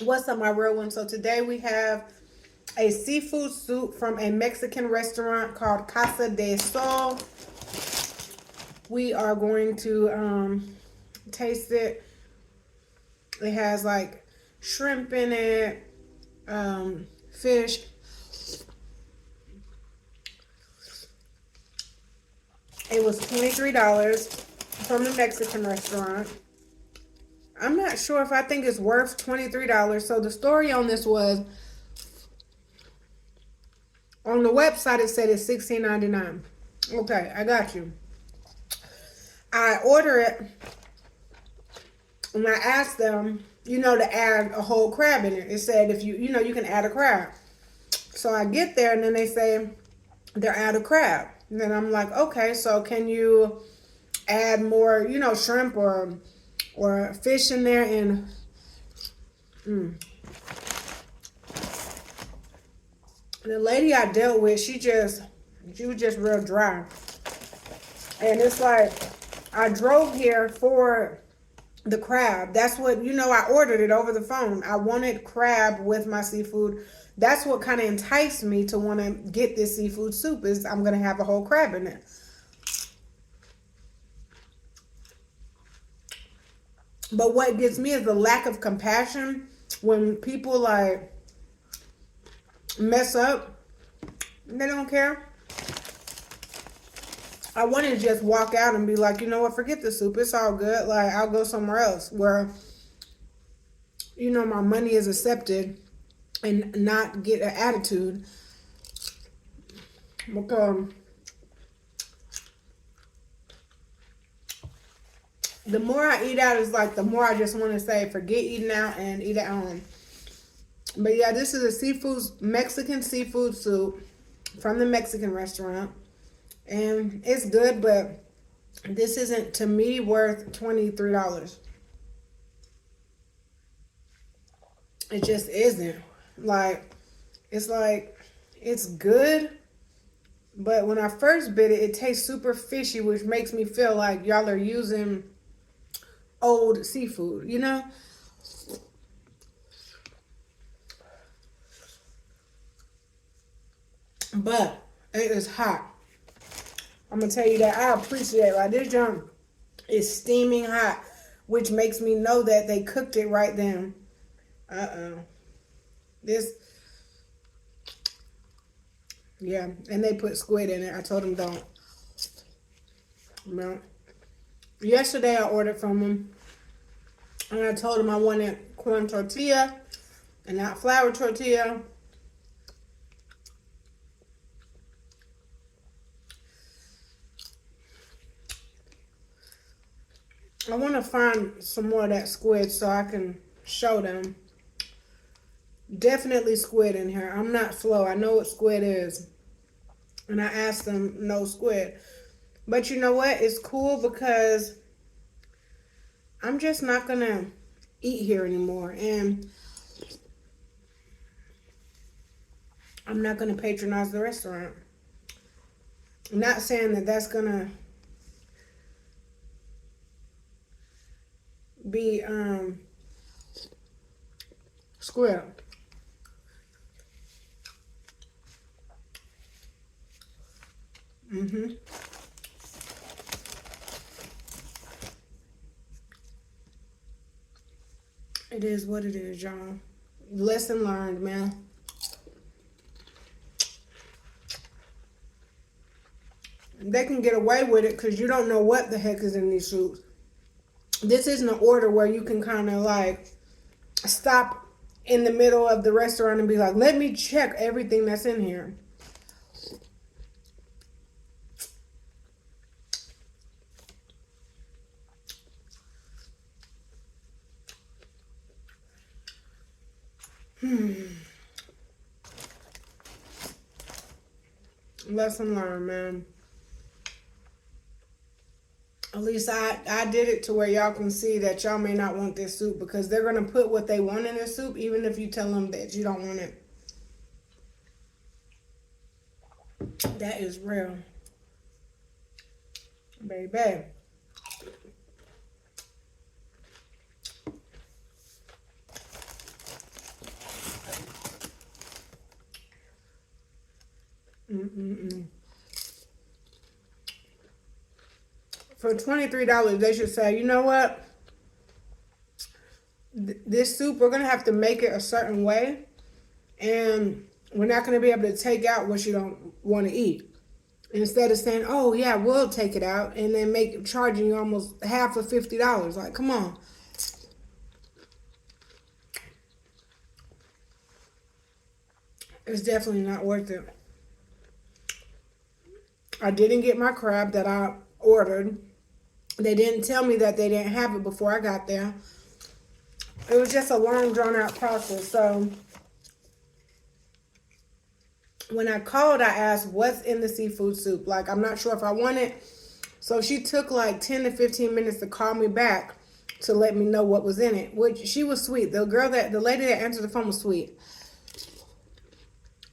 What's up, my real one? So today we have a seafood soup from a Mexican restaurant called Casa de Sol. We are going to taste it. It has like shrimp in it, fish. It was $23 from the Mexican restaurant. I'm not sure if I think it's worth $23. So the story on this was on the website it said it's $16.99. Okay, I got you. I order it and I asked them, to add a whole crab in it. It said if you can add a crab. So I get there and then they say they're out of crab. And then I'm like, okay, so can you add more, shrimp or fish in there? And the lady I dealt with, she was just real dry. And it's like I drove here for the crab. That's what, I ordered it over the phone. I wanted crab with my seafood. That's what kind of enticed me to want to get this seafood soup is I'm going to have a whole crab in it. But what gets me is the lack of compassion when people like mess up. They don't care. I want to just walk out and be like, you know what, forget the soup. It's all good. Like, I'll go somewhere else where, my money is accepted and not get an attitude. Because the more I eat out, it's like the more I just want to say, forget eating out and eat at home. But yeah, this is a Mexican seafood soup from the Mexican restaurant. And it's good, but this isn't, to me, worth $23. It just isn't. It's good, but when I first bit it, it tastes super fishy, which makes me feel like y'all are using old seafood, But it is hot. I'm gonna tell you that. I appreciate it. Like, this junk is steaming hot, which makes me know that they cooked it right then. This, yeah, and they put squid in it. I told them don't. No. Yesterday I ordered from them, and I told them I wanted corn tortilla and not flour tortilla. I want to find some more of that squid so I can show them. Definitely squid in here. I'm not slow. I know what squid is. And I asked them, no squid. But you know what? It's cool because I'm just not going to eat here anymore. And I'm not going to patronize the restaurant. I'm not saying that that's going to be squid. It is what it is, y'all. Lesson learned, man. They can get away with it because you don't know what the heck is in these soups. This isn't an order where you can kind of like stop in the middle of the restaurant and be like, let me check everything that's in here. Lesson learned, man. At least I did it to where y'all can see that y'all may not want this soup because they're going to put what they want in this soup even if you tell them that you don't want it. That is real. Baby. For $23, they should say, you know what? This soup, we're going to have to make it a certain way. And we're not going to be able to take out what you don't want to eat. Instead of saying, oh, yeah, we'll take it out. And then charging you almost half of $50. Like, come on. It's definitely not worth it. I didn't get my crab that I ordered. They didn't tell me that they didn't have it before I got there. It was just a long, drawn-out process. So when I called, I asked, what's in the seafood soup? Like, I'm not sure if I want it. So she took like 10 to 15 minutes to call me back to let me know what was in it, which she was sweet. The lady that answered the phone was sweet.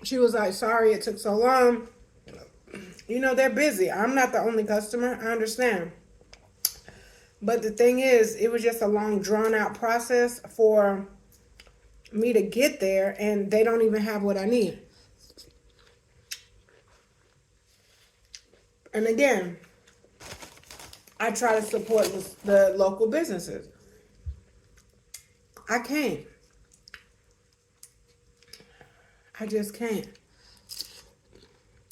She was like, sorry it took so long. You know, they're busy. I'm not the only customer. I understand. But the thing is, it was just a long, drawn-out process for me to get there, and they don't even have what I need. And again, I try to support the local businesses. I can't. I just can't.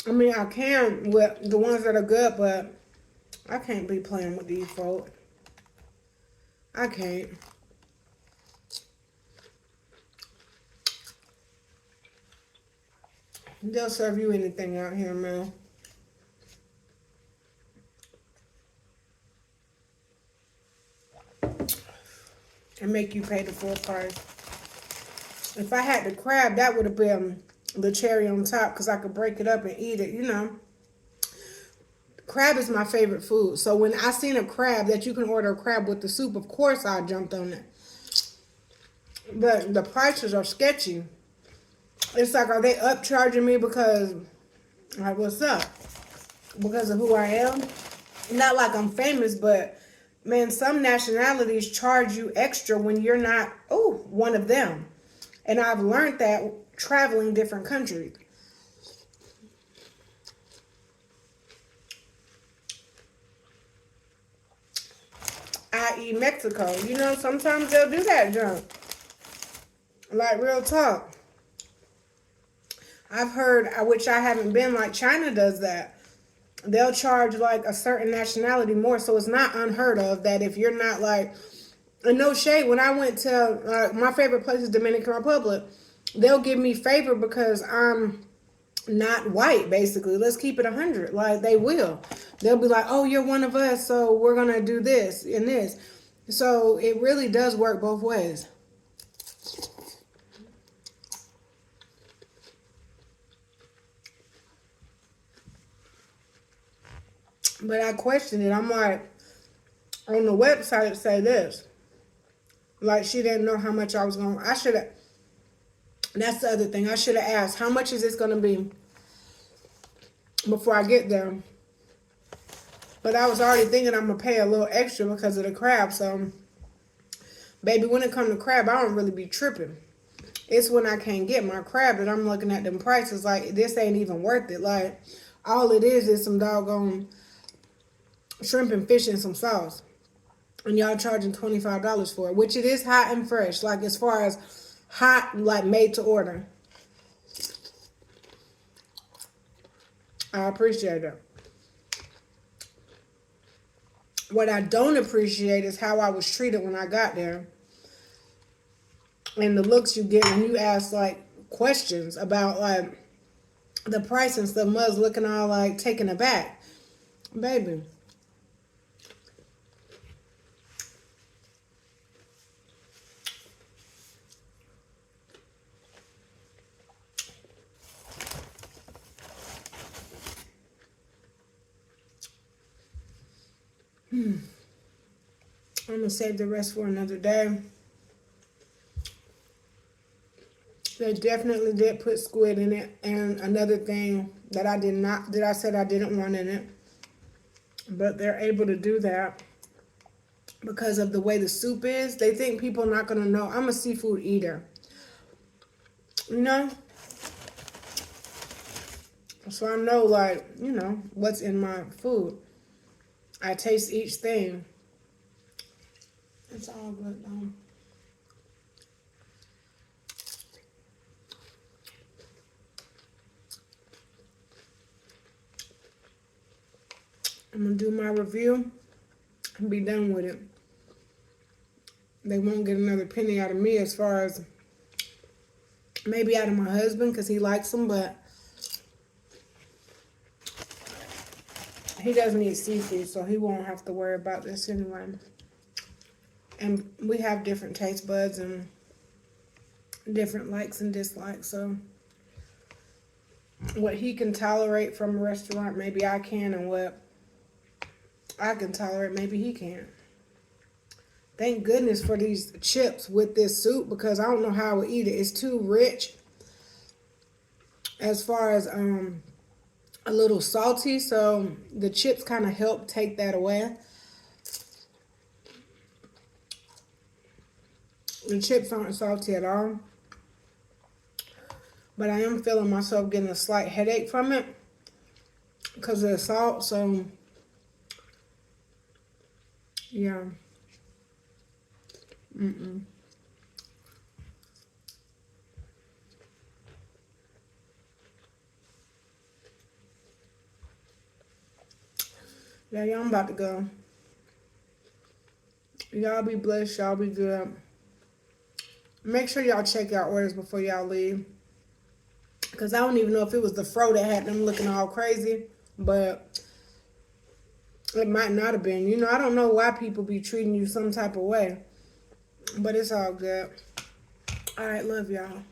I mean, I can with the ones that are good, but I can't be playing with these folks. I can't. They'll serve you anything out here, man. And make you pay the full price. If I had the crab, that would have been the cherry on top because I could break it up and eat it, you know. Crab is my favorite food. So when I seen a crab, that you can order a crab with the soup, of course I jumped on it. But the prices are sketchy. It's like, are they upcharging me because, like, what's up? Because of who I am? Not like I'm famous, but, man, some nationalities charge you extra when you're not, one of them. And I've learned that traveling different countries. I.e. Mexico. You know, sometimes they'll do that junk. Like, real talk. I've heard, which I haven't been, like China does that. They'll charge like a certain nationality more. So it's not unheard of that if you're not like, and no shade, when I went to, my favorite place is Dominican Republic, they'll give me favor because I'm not white, basically. Let's keep it 100. Like, they will. They'll be like, oh, you're one of us, so we're going to do this and this. So it really does work both ways. But I questioned it. I'm like, on the website it say this. Like, she didn't know how much I was going to, I should have, that's the other thing. I should have asked, how much is this going to be before I get there? But I was already thinking I'm going to pay a little extra because of the crab. So, baby, when it comes to crab, I don't really be tripping. It's when I can't get my crab that I'm looking at them prices like, this ain't even worth it. Like, all it is some doggone shrimp and fish and some sauce. And y'all charging $25 for it, which it is hot and fresh. Like, as far as hot, like, made to order. I appreciate it. What I don't appreciate is how I was treated when I got there. And the looks you get when you ask, like, questions about, like, the price and stuff. Mud's looking all, like, taken aback. Baby. I'm going to save the rest for another day. They definitely did put squid in it. And another thing that I said I didn't want in it. But they're able to do that because of the way the soup is. They think people are not going to know. I'm a seafood eater. You know? So I know, like, you know, what's in my food. I taste each thing. It's all good though. I'm gonna do my review and be done with it. They won't get another penny out of me as far as maybe out of my husband because he likes them, but he doesn't eat seafood, so he won't have to worry about this anyway. And we have different taste buds and different likes and dislikes, so what he can tolerate from a restaurant, maybe I can, and what I can tolerate, maybe he can't. Thank goodness for these chips with this soup because I don't know how I would eat it. It's too rich as far as a little salty, so the chips kind of help take that away. The chips aren't salty at all, but I am feeling myself getting a slight headache from it because of the salt, so yeah. Yeah, y'all, I'm about to go. Y'all be blessed. Y'all be good. Make sure y'all check y'all orders before y'all leave. Because I don't even know if it was the fro that had them looking all crazy. But it might not have been. You know, I don't know why people be treating you some type of way. But it's all good. All right, love y'all.